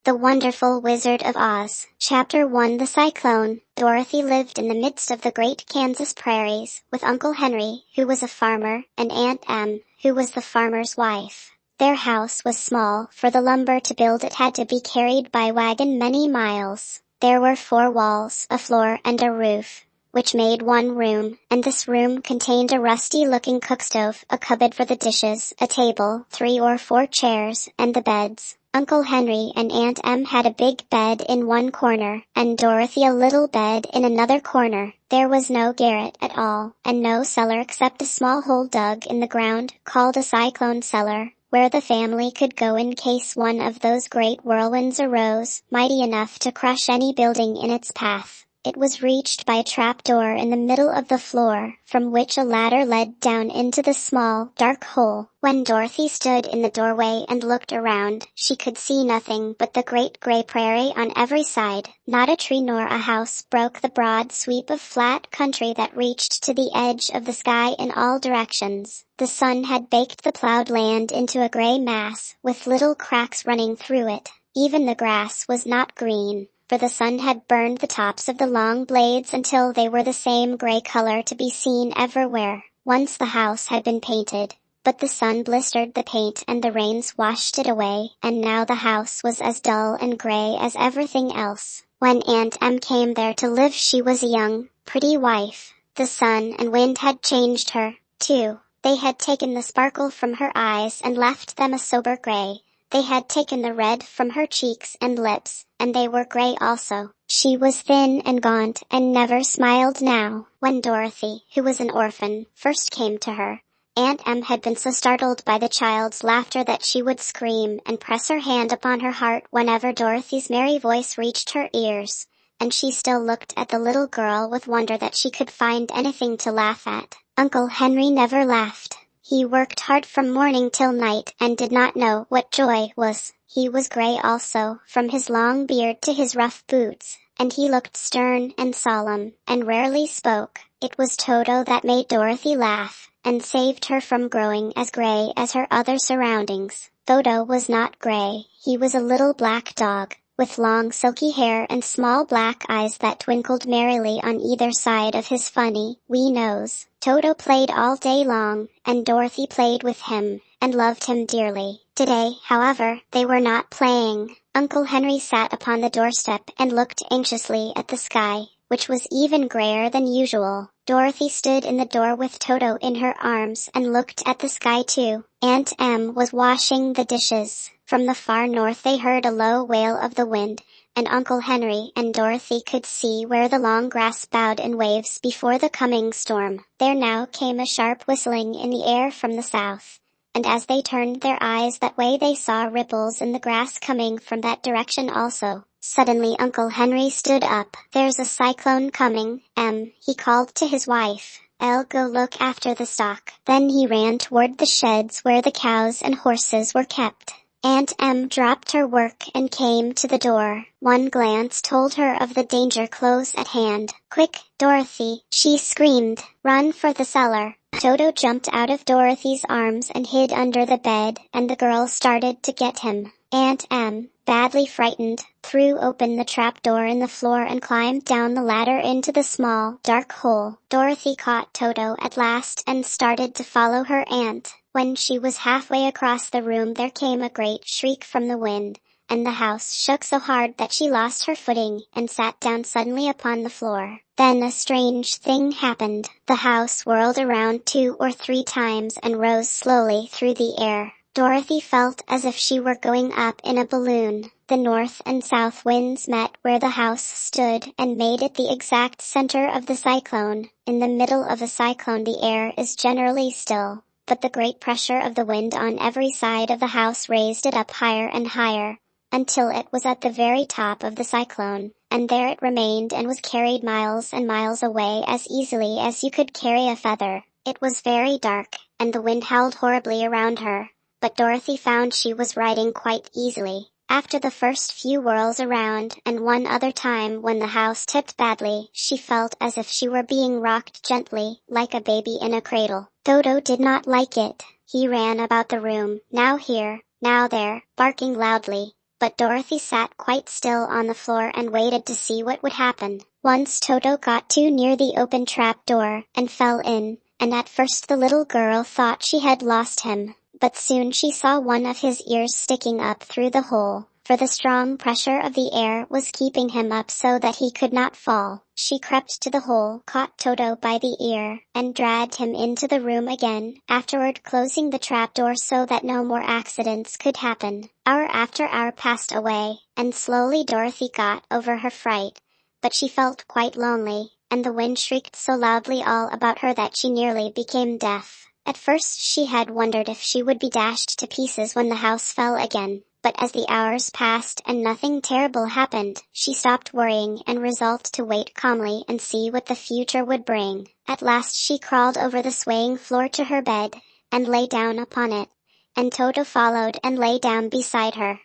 The Wonderful Wizard of Oz. Chapter 1. The Cyclone. Dorothy lived in the midst of the great Kansas prairies, with Uncle Henry, who was a farmer, and Aunt Em, who was the farmer's wife. Their house was small, for the lumber to build it had to be carried by wagon many miles. There were 4 walls, a floor, and a roof, which made one room, and this room contained a rusty-looking cookstove, a cupboard for the dishes, a table, 3 or 4 chairs, and the beds. Uncle Henry and Aunt Em had a big bed in one corner, and Dorothy a little bed in another corner. There was no garret at all, and no cellar except a small hole dug in the ground, called a cyclone cellar, where the family could go in case one of those great whirlwinds arose, mighty enough to crush any building in its path. It was reached by a trapdoor in the middle of the floor, from which a ladder led down into the small, dark hole. When Dorothy stood in the doorway and looked around, she could see nothing but the great gray prairie on every side. Not a tree nor a house broke the broad sweep of flat country that reached to the edge of the sky in all directions. The sun had baked the plowed land into a gray mass, with little cracks running through it. Even the grass was not green, for the sun had burned the tops of the long blades until they were the same gray color to be seen everywhere. Once the house had been painted, but the sun blistered the paint and the rains washed it away, and now the house was as dull and gray as everything else. When Aunt Em came there to live, she was a young, pretty wife. The sun and wind had changed her, too. They had taken the sparkle from her eyes and left them a sober gray. They had taken the red from her cheeks and lips, and they were gray also. She was thin and gaunt and never smiled now. When Dorothy, who was an orphan, first came to her, Aunt Em had been so startled by the child's laughter that she would scream and press her hand upon her heart whenever Dorothy's merry voice reached her ears, and she still looked at the little girl with wonder that she could find anything to laugh at. Uncle Henry never laughed. He worked hard from morning till night and did not know what joy was. He was gray also, from his long beard to his rough boots, and he looked stern and solemn, and rarely spoke. It was Toto that made Dorothy laugh, and saved her from growing as gray as her other surroundings. Toto was not gray. He was a little black dog, with long silky hair and small black eyes that twinkled merrily on either side of his funny, wee nose. Toto played all day long, and Dorothy played with him, and loved him dearly. Today, however, they were not playing. Uncle Henry sat upon the doorstep and looked anxiously at the sky, which was even grayer than usual. Dorothy stood in the door with Toto in her arms and looked at the sky too. Aunt Em was washing the dishes. From the far north they heard a low wail of the wind, and Uncle Henry and Dorothy could see where the long grass bowed in waves before the coming storm. There now came a sharp whistling in the air from the south, and as they turned their eyes that way they saw ripples in the grass coming from that direction also. Suddenly Uncle Henry stood up. "There's a cyclone coming, Em," he called to his wife. "I'll go look after the stock." Then he ran toward the sheds where the cows and horses were kept. Aunt Em dropped her work and came to the door. One glance told her of the danger close at hand. "Quick, Dorothy," she screamed. "Run for the cellar." Toto jumped out of Dorothy's arms and hid under the bed, and the girl started to get him. Aunt Em, badly frightened, threw open the trapdoor in the floor and climbed down the ladder into the small, dark hole. Dorothy caught Toto at last and started to follow her aunt. When she was halfway across the room there came a great shriek from the wind, and the house shook so hard that she lost her footing and sat down suddenly upon the floor. Then a strange thing happened. The house whirled around 2 or 3 times and rose slowly through the air. Dorothy felt as if she were going up in a balloon. The north and south winds met where the house stood and made it the exact center of the cyclone. In the middle of a cyclone the air is generally still, but the great pressure of the wind on every side of the house raised it up higher and higher, until it was at the very top of the cyclone, and there it remained and was carried miles and miles away as easily as you could carry a feather. It was very dark, and the wind howled horribly around her, but Dorothy found she was riding quite easily. After the first few whirls around, and one other time when the house tipped badly, she felt as if she were being rocked gently, like a baby in a cradle. Toto did not like it. He ran about the room, now here, now there, barking loudly, but Dorothy sat quite still on the floor and waited to see what would happen. Once Toto got too near the open trap door, and fell in, and at first the little girl thought she had lost him, but soon she saw one of his ears sticking up through the hole, for the strong pressure of the air was keeping him up so that he could not fall. She crept to the hole, caught Toto by the ear, and dragged him into the room again, afterward closing the trapdoor so that no more accidents could happen. Hour after hour passed away, and slowly Dorothy got over her fright, but she felt quite lonely, and the wind shrieked so loudly all about her that she nearly became deaf. At first she had wondered if she would be dashed to pieces when the house fell again. But as the hours passed and nothing terrible happened, she stopped worrying and resolved to wait calmly and see what the future would bring. At last she crawled over the swaying floor to her bed, and lay down upon it, and Toto followed and lay down beside her.